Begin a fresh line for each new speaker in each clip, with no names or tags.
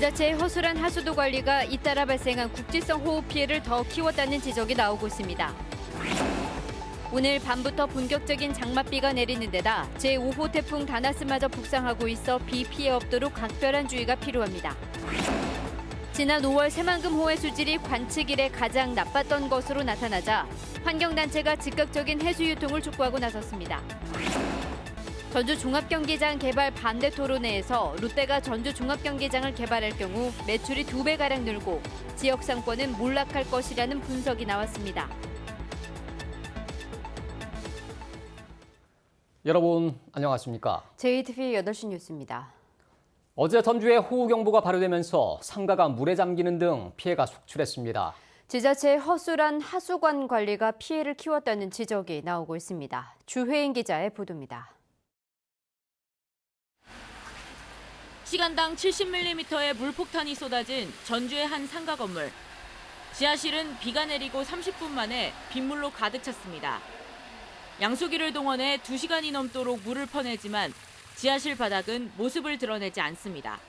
지자체의 허술한 하수도 관리가 잇따라 발생한 국지성 호우 피해를 더 키웠다는 지적이 나오고 있습니다. 오늘 밤부터 본격적인 장맛비가 내리는 데다 제5호 태풍 다나스마저 북상하고 있어 비 피해 없도록 각별한 주의가 필요합니다. 지난 5월 새만금호의 수질이 관측 이래 가장 나빴던 것으로 나타나자 환경단체가 즉각적인 해수 유통을 촉구하고 나섰습니다. 전주 종합경기장 개발 반대 토론회에서 롯데가 전주 종합경기장을 개발할 경우 매출이 2배가량 늘고 지역 상권은 몰락할 것이라는 분석이 나왔습니다.
여러분 안녕하십니까?
JTV 8시 뉴스입니다.
어제 전주에 호우경보가 발효되면서 상가가 물에 잠기는 등 피해가 속출했습니다.
지자체의 허술한 하수관 관리가 피해를 키웠다는 지적이 나오고 있습니다. 주혜인 기자의 보도입니다.
시간당 70mm의 물폭탄이 쏟아진 전주의 한 상가 건물. 지하실은 비가 내리고 30분 만에 빗물로 가득 찼습니다. 양수기를 동원해 2시간이 넘도록 물을 퍼내지만 지하실 바닥은 모습을 드러내지 않습니다.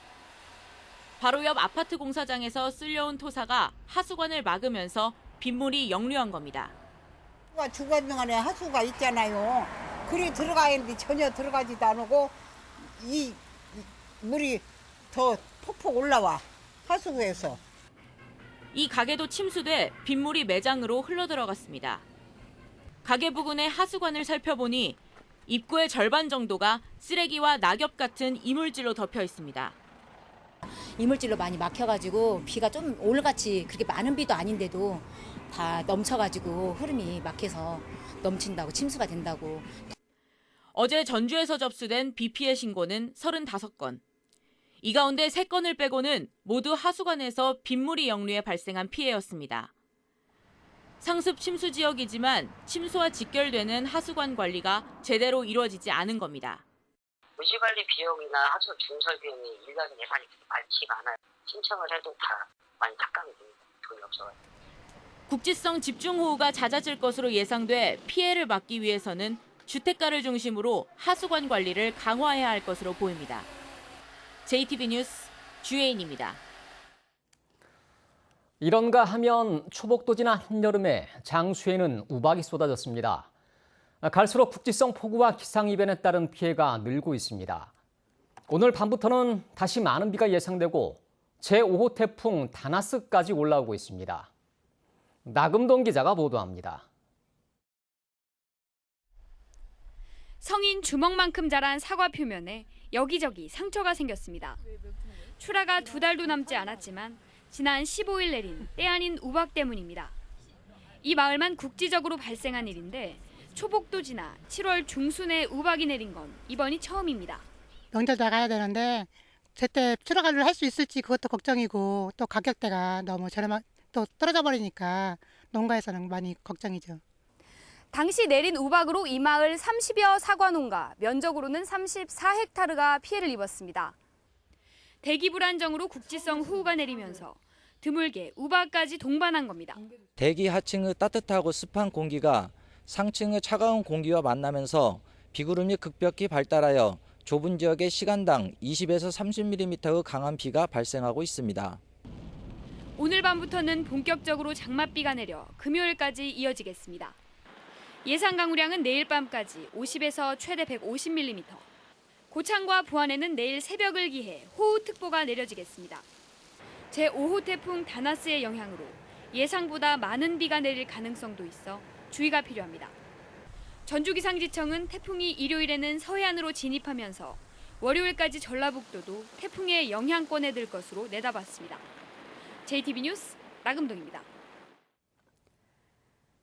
바로 옆 아파트 공사장에서 쓸려온 토사가 하수관을 막으면서 빗물이 역류한 겁니다.
주거용 안에 하수가 있잖아요. 그리 들어가야 하는데 전혀 들어가지도 않고 이 물이 더 폭폭 올라와 하수구에서.
이 가게도 침수돼 빗물이 매장으로 흘러들어갔습니다. 가게 부근의 하수관을 살펴보니 입구의 절반 정도가 쓰레기와 낙엽 같은 이물질로 덮여 있습니다.
이물질로 많이 막혀가지고 비가 좀 오늘같이 그렇게 많은 비도 아닌데도 다 넘쳐가지고 흐름이 막혀서 넘친다고 침수가 된다고.
어제 전주에서 접수된 비 피해 신고는 35건. 이 가운데 3건을 빼고는 모두 하수관에서 빗물이 역류해 발생한 피해였습니다. 상습 침수 지역이지만 침수와 직결되는 하수관 관리가 제대로 이루어지지 않은 겁니다.
유지관리 비용이나 하수 증설 비용이 일반 예산이 많지가 않아요. 신청을 해도 다 많이 삭감이 됩니다. 돈이 없어요.
국지성 집중호우가 잦아질 것으로 예상돼 피해를 막기 위해서는 주택가를 중심으로 하수관 관리를 강화해야 할 것으로 보입니다. JTV 뉴스 주혜인입니다.
이런가 하면 초복도 지난 한여름에 장수에는 우박이 쏟아졌습니다. 갈수록 국지성 폭우와 기상이변에 따른 피해가 늘고 있습니다. 오늘 밤부터는 다시 많은 비가 예상되고 제5호 태풍 다나스까지 올라오고 있습니다. 나금동 기자가 보도합니다.
성인 주먹만큼 자란 사과 표면에 여기저기 상처가 생겼습니다. 출하가 2달도 남지 않았지만 지난 15일 내린 때 아닌 우박 때문입니다. 이 마을만 국지적으로 발생한 일인데 초복도 지나 7월 중순에 우박이 내린 건 이번이 처음입니다.
명절 나가야 되는데 제때 출하를 할 수 있을지 그것도 걱정이고 또 가격대가 너무 또 떨어져 버리니까 농가에서는 많이 걱정이죠.
당시 내린 우박으로 이 마을 30여 사과 농가, 면적으로는 34헥타르가 피해를 입었습니다. 대기 불안정으로 국지성 호우가 내리면서 드물게 우박까지 동반한 겁니다.
대기 하층의 따뜻하고 습한 공기가 상층의 차가운 공기와 만나면서 비구름이 급격히 발달하여 좁은 지역에 시간당 20에서 30mm의 강한 비가 발생하고 있습니다.
오늘 밤부터는 본격적으로 장맛비가 내려 금요일까지 이어지겠습니다. 예상 강우량은 내일 밤까지 50에서 최대 150mm, 고창과 부안에는 내일 새벽을 기해 호우특보가 내려지겠습니다. 제5호 태풍 다나스의 영향으로 예상보다 많은 비가 내릴 가능성도 있어 주의가 필요합니다. 전주기상지청은 태풍이 일요일에는 서해안으로 진입하면서 월요일까지 전라북도도 태풍의 영향권에 들 것으로 내다봤습니다. JTV 뉴스 나금동입니다.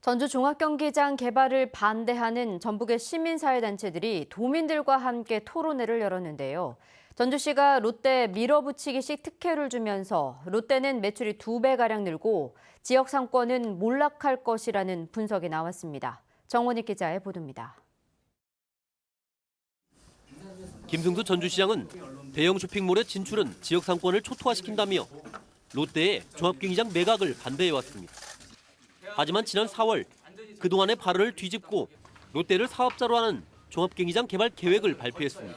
전주 종합경기장 개발을 반대하는 전북의 시민사회단체들이 도민들과 함께 토론회를 열었는데요. 전주시가 롯데 밀어붙이기식 특혜를 주면서 롯데는 매출이 2배가량 늘고 지역 상권은 몰락할 것이라는 분석이 나왔습니다. 정원익 기자의 보도입니다.
김승수 전주시장은 대형 쇼핑몰의 진출은 지역 상권을 초토화시킨다며 롯데의 종합경기장 매각을 반대해왔습니다. 하지만 지난 4월 그동안의 발언을 뒤집고 롯데를 사업자로 하는 종합경기장 개발 계획을 발표했습니다.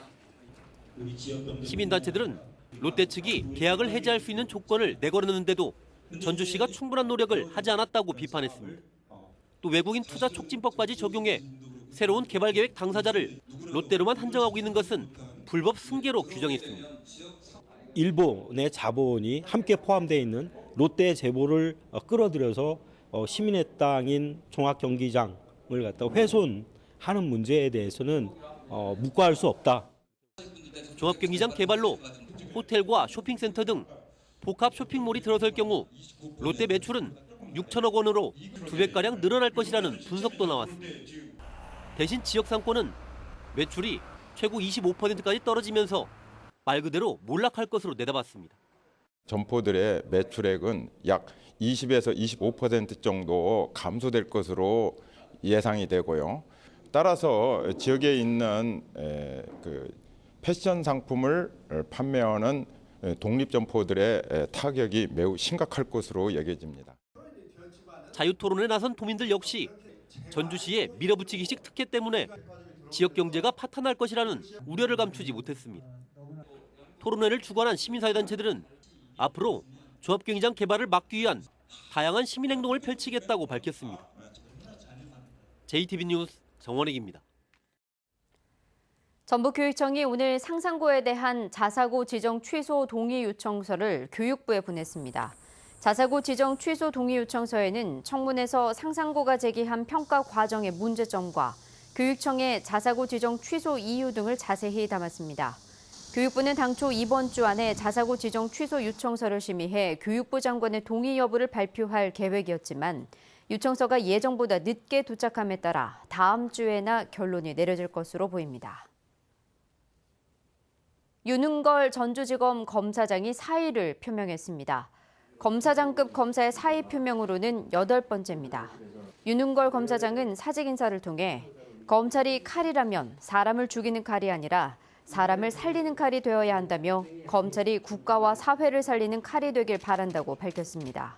시민단체들은 롯데 측이 계약을 해지할 수 있는 조건을 내걸었는데도 전주시가 충분한 노력을 하지 않았다고 비판했습니다. 또 외국인 투자 촉진법까지 적용해 새로운 개발계획 당사자를 롯데로만 한정하고 있는 것은 불법 승계로 규정했습니다.
일본의 자본이 함께 포함되어 있는 롯데 재보를 끌어들여서 시민의 땅인 종합경기장을 갖다 훼손하는 문제에 대해서는 묵과할 수 없다.
종합경기장 개발로 호텔과 쇼핑센터 등 복합 쇼핑몰이 들어설 경우 롯데 매출은 6천억 원으로 2배가량 늘어날 것이라는 분석도 나왔습니다. 대신 지역 상권은 매출이 최고 25%까지 떨어지면서 말 그대로 몰락할 것으로 내다봤습니다.
점포들의 매출액은 약 20에서 25% 정도 감소될 것으로 예상이 되고요. 따라서 지역에 있는 패션 상품을 판매하는 독립점포들의 타격이 매우 심각할 것으로 여겨집니다.
자유토론에 나선 도민들 역시 전주시의 밀어붙이기식 특혜 때문에 지역 경제가 파탄날 것이라는 우려를 감추지 못했습니다. 토론회를 주관한 시민사회단체들은 앞으로 종합경기장 개발을 막기 위한 다양한 시민행동을 펼치겠다고 밝혔습니다. JTB 뉴스 정원익입니다.
전북교육청이 오늘 상상고에 대한 자사고 지정 취소 동의 요청서를 교육부에 보냈습니다. 자사고 지정 취소 동의 요청서에는 청문에서 상상고가 제기한 평가 과정의 문제점과 교육청의 자사고 지정 취소 이유 등을 자세히 담았습니다. 교육부는 당초 이번 주 안에 자사고 지정 취소 요청서를 심의해 교육부 장관의 동의 여부를 발표할 계획이었지만 요청서가 예정보다 늦게 도착함에 따라 다음 주에나 결론이 내려질 것으로 보입니다. 윤은걸 전주지검 검사장이 사의를 표명했습니다. 검사장급 검사의 사의 표명으로는 8번째입니다. 윤은걸 검사장은 사직 인사를 통해 검찰이 칼이라면 사람을 죽이는 칼이 아니라 사람을 살리는 칼이 되어야 한다며 검찰이 국가와 사회를 살리는 칼이 되길 바란다고 밝혔습니다.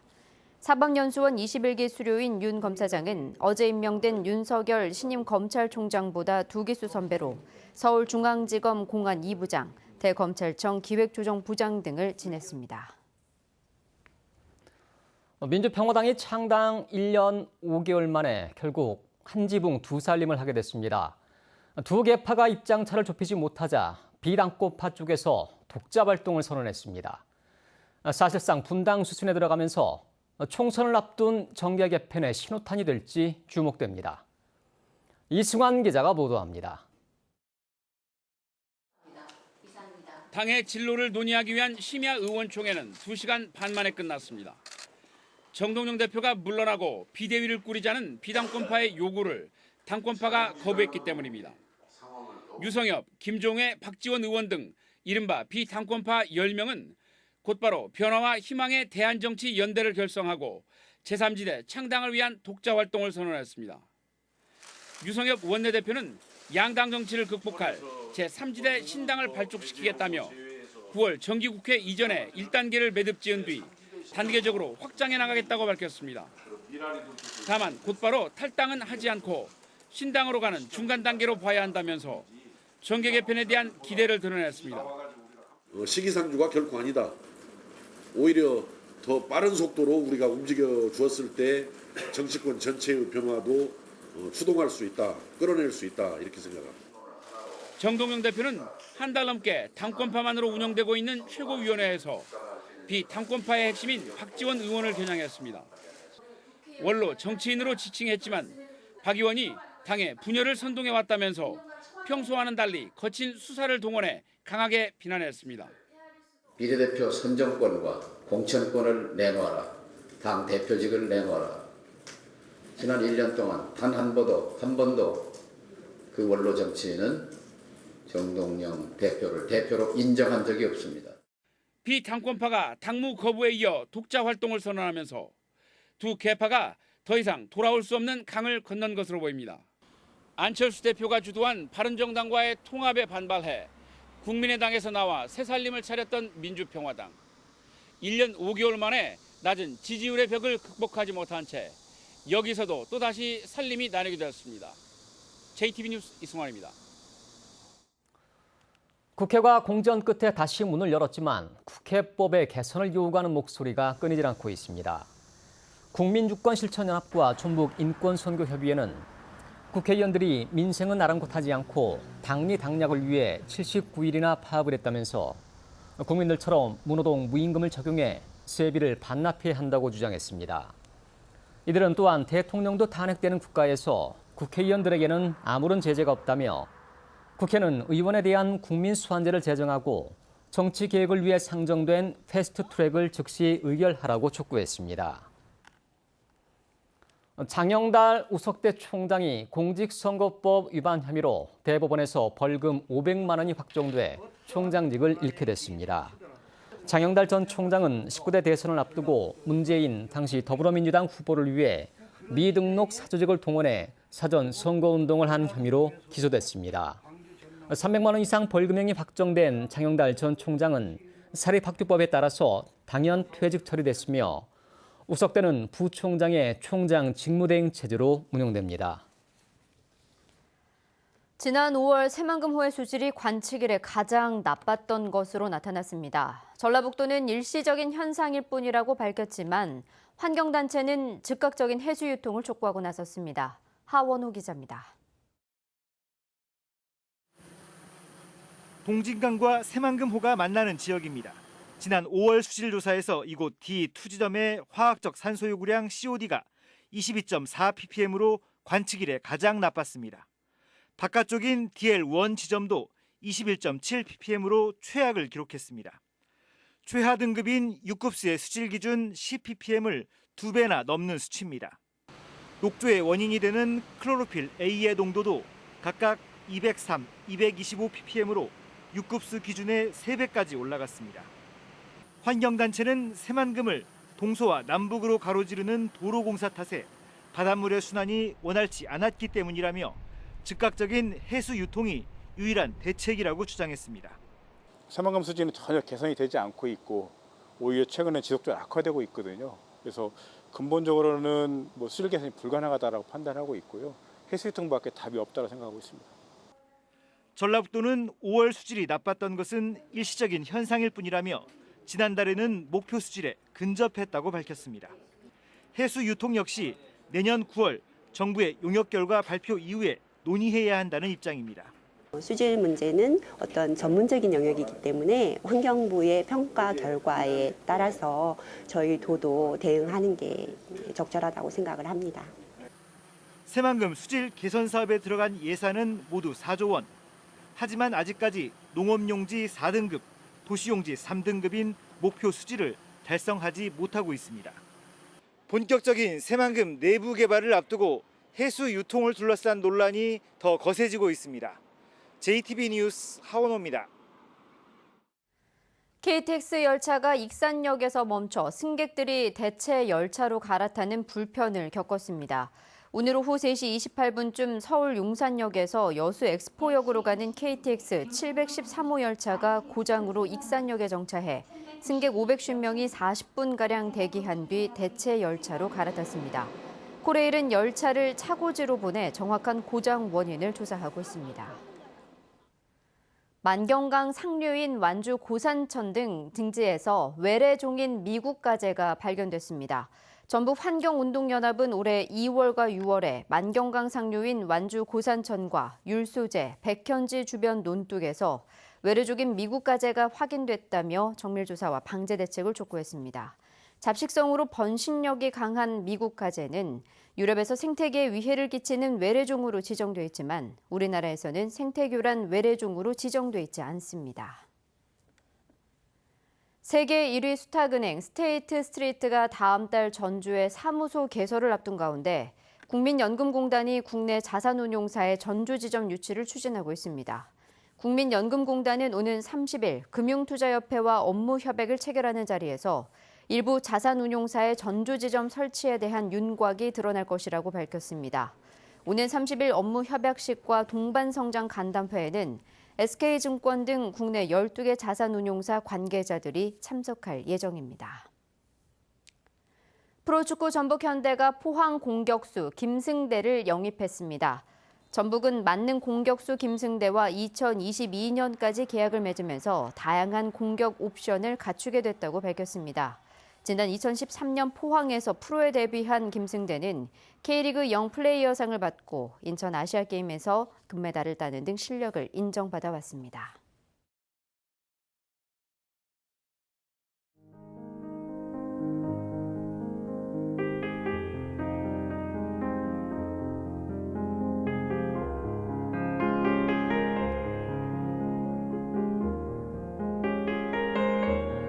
사법연수원 21기 수료인 윤 검사장은 어제 임명된 윤석열 신임 검찰총장보다 2기수 선배로 서울중앙지검 공안 2부장, 대검찰청 기획조정부장 등을 지냈습니다.
민주평화당이 창당 1년 5개월 만에 결국 한 지붕 두 살림을 하게 됐습니다. 두 개파가 입장차를 좁히지 못하자 비당권파 쪽에서 독자 발동을 선언했습니다. 사실상 분당 수순에 들어가면서 총선을 앞둔 정계 개편의 신호탄이 될지 주목됩니다. 이승환 기자가 보도합니다.
당의 진로를 논의하기 위한 심야 의원총회는 2시간 반 만에 끝났습니다. 정동영 대표가 물러나고 비대위를 꾸리자는 비당권파의 요구를 당권파가 거부했기 때문입니다. 유성엽, 김종회, 박지원 의원 등 이른바 비당권파 10명은 곧바로 변화와 희망의 대한정치 연대를 결성하고 제3지대 창당을 위한 독자 활동을 선언했습니다. 유성엽 원내대표는 양당 정치를 극복할 제3지대 신당을 발족시키겠다며 9월 정기국회 이전에 1단계를 매듭 지은 뒤 단계적으로 확장해 나가겠다고 밝혔습니다. 다만 곧바로 탈당은 하지 않고 신당으로 가는 중간 단계로 봐야 한다면서 정계 개편에 대한 기대를 드러냈습니다.
시기상조가 결코 아니다. 오히려 더 빠른 속도로 우리가 움직여 주었을 때 정치권 전체의 변화도 추동할 수 있다, 끌어낼 수 있다 이렇게 생각합니다.
정동영 대표는 한 달 넘게 당권파만으로 운영되고 있는 최고위원회에서 비당권파의 핵심인 박지원 의원을 겨냥했습니다. 원로 정치인으로 지칭했지만 박 의원이 당의 분열을 선동해왔다면서 평소와는 달리 거친 수사를 동원해 강하게 비난했습니다.
비례대표 선정권과 공천권을 내놓아라. 당 대표직을 내놓아라. 지난 1년 동안 단 한 번도 그 원로 정치인은 정동영 대표로 인정한 적이 없습니다.
비당권파가 당무 거부에 이어 독자 활동을 선언하면서 두 개파가 더 이상 돌아올 수 없는 강을 건넌 것으로 보입니다. 안철수 대표가 주도한 바른정당과의 통합에 반발해 국민의당에서 나와 새살림을 차렸던 민주평화당. 1년 5개월 만에 낮은 지지율의 벽을 극복하지 못한 채 여기서도 또다시 살림이 나뉘게 되었습니다. JTB 뉴스 이승환입니다.
국회가 공전 끝에 다시 문을 열었지만 국회법의 개선을 요구하는 목소리가 끊이질 않고 있습니다. 국민유권실천연합과 전북인권선교협의회는 국회의원들이 민생은 아랑곳하지 않고 당리당략을 위해 79일이나 파업을 했다면서 국민들처럼 무노동 무임금을 적용해 세비를 반납해야 한다고 주장했습니다. 이들은 또한 대통령도 탄핵되는 국가에서 국회의원들에게는 아무런 제재가 없다며 국회는 의원에 대한 국민수환제를 제정하고 정치 개혁을 위해 상정된 패스트트랙을 즉시 의결하라고 촉구했습니다. 장영달 우석대 총장이 공직선거법 위반 혐의로 대법원에서 벌금 500만 원이 확정돼 총장직을 잃게 됐습니다. 장영달 전 총장은 19대 대선을 앞두고 문재인 당시 더불어민주당 후보를 위해 미등록 사조직을 동원해 사전 선거운동을 한 혐의로 기소됐습니다. 300만 원 이상 벌금형이 확정된 장영달 전 총장은 사립학교법에 따라서 당연 퇴직 처리됐으며 우석대는 부총장의 총장 직무대행 체제로 운영됩니다.
지난 5월 새만금호의 수질이 관측 이래 가장 나빴던 것으로 나타났습니다. 전라북도는 일시적인 현상일 뿐이라고 밝혔지만 환경단체는 즉각적인 해수 유통을 촉구하고 나섰습니다. 하원호 기자입니다.
동진강과 새만금호가 만나는 지역입니다. 지난 5월 수질 조사에서 이곳 D2 지점의 화학적 산소 요구량 COD가 22.4ppm으로 관측 이래 가장 나빴습니다. 바깥쪽인 DL1 지점도 21.7ppm으로 최악을 기록했습니다. 최하 등급인 6급수의 수질 기준 10ppm을 2배나 넘는 수치입니다. 녹조의 원인이 되는 클로로필 A의 농도도 각각 203, 225ppm으로 6급수 기준의 3배까지 올라갔습니다. 환경단체는 새만금을 동서와 남북으로 가로지르는 도로공사 탓에 바닷물의 순환이 원활치 않았기 때문이라며 즉각적인 해수 유통이 유일한 대책이라고 주장했습니다.
새만금 수질은 전혀 개선이 되지 않고 있고 오히려 최근에 지속적으로 악화되고 있거든요. 그래서 근본적으로는 수질 개선이 불가능하다고 판단하고 있고요. 해수 유통밖에 답이 없다고 생각하고 있습니다.
전라북도는 5월 수질이 나빴던 것은 일시적인 현상일 뿐이라며 지난달에는 목표 수질에 근접했다고 밝혔습니다. 해수 유통 역시 내년 9월 정부의 용역 결과 발표 이후에 논의해야 한다는 입장입니다.
수질 문제는 어떤 전문적인 영역이기 때문에 환경부의 평가 결과에 따라서 저희 도도 대응하는 게 적절하다고 생각을 합니다.
새만금 수질 개선 사업에 들어간 예산은 모두 4조 원. 하지만 아직까지 농업용지 4등급, 도시용지 3등급인 목표 수질을 달성하지 못하고 있습니다. 본격적인 새만금 내부 개발을 앞두고 해수 유통을 둘러싼 논란이 더 거세지고 있습니다. JTB 뉴스 하원호입니다.
KTX 열차가 익산역에서 멈춰 승객들이 대체 열차로 갈아타는 불편을 겪었습니다. 오늘 오후 3시 28분쯤 서울 용산역에서 여수 엑스포역으로 가는 KTX 713호 열차가 고장으로 익산역에 정차해 승객 550명이 40분가량 대기한 뒤 대체 열차로 갈아탔습니다. 코레일은 열차를 차고지로 보내 정확한 고장 원인을 조사하고 있습니다. 만경강 상류인 완주 고산천 등 등지에서 외래종인 미국 가재가 발견됐습니다. 전북환경운동연합은 올해 2월과 6월에 만경강 상류인 완주 고산천과 율소재, 백현지 주변 논둑에서 외래종인 미국 가재가 확인됐다며 정밀조사와 방제 대책을 촉구했습니다. 잡식성으로 번식력이 강한 미국 가재는 유럽에서 생태계에 위해를 끼치는 외래종으로 지정돼 있지만 우리나라에서는 생태교란 외래종으로 지정돼 있지 않습니다. 세계 1위 수탁은행 스테이트 스트리트가 다음 달 전주에 사무소 개설을 앞둔 가운데 국민연금공단이 국내 자산운용사의 전주 지점 유치를 추진하고 있습니다. 국민연금공단은 오는 30일 금융투자협회와 업무 협약을 체결하는 자리에서 일부 자산운용사의 전주 지점 설치에 대한 윤곽이 드러날 것이라고 밝혔습니다. 오는 30일 업무 협약식과 동반성장 간담회에는 SK증권 등 국내 12개 자산운용사 관계자들이 참석할 예정입니다. 프로축구 전북현대가 포항 공격수 김승대를 영입했습니다. 전북은 만능 공격수 김승대와 2022년까지 계약을 맺으면서 다양한 공격 옵션을 갖추게 됐다고 밝혔습니다. 지난 2013년 포항에서 프로에 데뷔한 김승대는 K리그 영플레이어상을 받고 인천 아시아게임에서 금메달을 따는 등 실력을 인정받아 왔습니다.